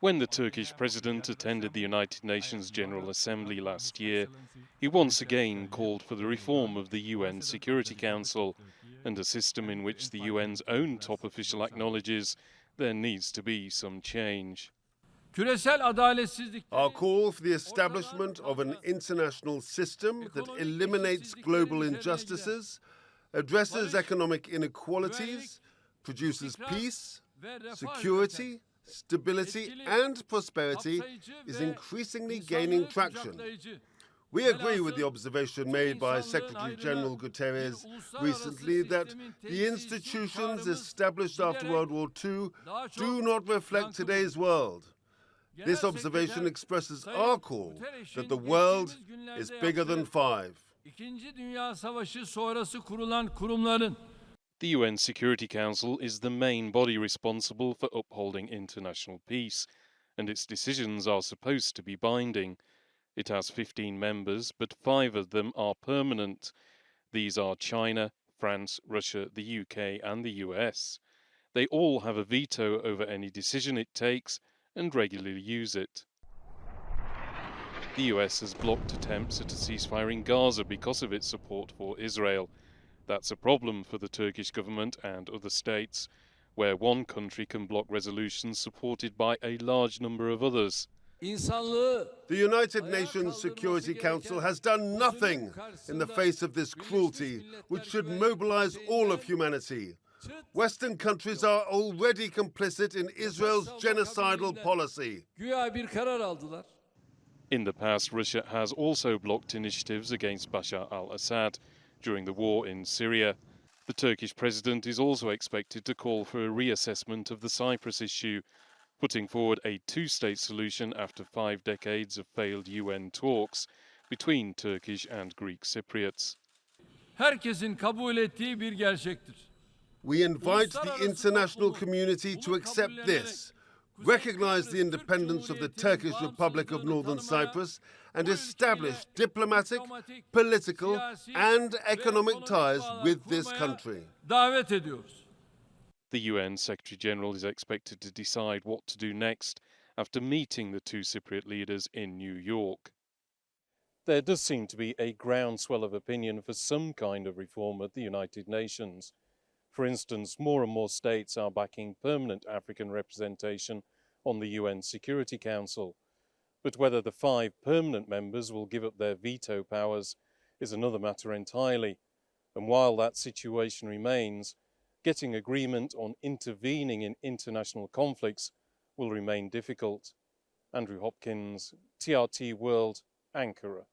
When the Turkish president attended the United Nations General Assembly last year, he once again called for the reform of the UN Security Council and a system in which the UN's own top official acknowledges there needs to be some change. Our call for the establishment of an international system that eliminates global injustices, addresses economic inequalities, produces peace, security, stability and prosperity is increasingly gaining traction. We agree with the observation made by Secretary General Guterres recently that the institutions established after World War II do not reflect today's world. This observation expresses our call that the world is bigger than five. The UN Security Council is the main body responsible for upholding international peace, and its decisions are supposed to be binding. It has 15 members, but 5 of them are permanent. These are China, France, Russia, the UK and the US. They all have a veto over any decision it takes and regularly use it. The US has blocked attempts at a ceasefire in Gaza because of its support for Israel. That's a problem for the Turkish government and other states, where one country can block resolutions supported by a large number of others. The United Nations Security Council has done nothing in the face of this cruelty, which should mobilize all of humanity. Western countries are already complicit in Israel's genocidal policy. In the past, Russia has also blocked initiatives against Bashar al-Assad during the war in Syria. The Turkish president is also expected to call for a reassessment of the Cyprus issue, putting forward a two-state solution after 5 decades of failed UN talks between Turkish and Greek Cypriots. We invite the international community to accept this, recognize the independence of the Turkish Republic of Northern Cyprus, and establish diplomatic, political, and economic ties with this country. The UN Secretary-General is expected to decide what to do next after meeting the 2 Cypriot leaders in New York. There does seem to be a groundswell of opinion for some kind of reform at the United Nations. For instance, more and more states are backing permanent African representation on the UN Security Council. But whether the 5 permanent members will give up their veto powers is another matter entirely. And while that situation remains, getting agreement on intervening in international conflicts will remain difficult. Andrew Hopkins, TRT World, Ankara.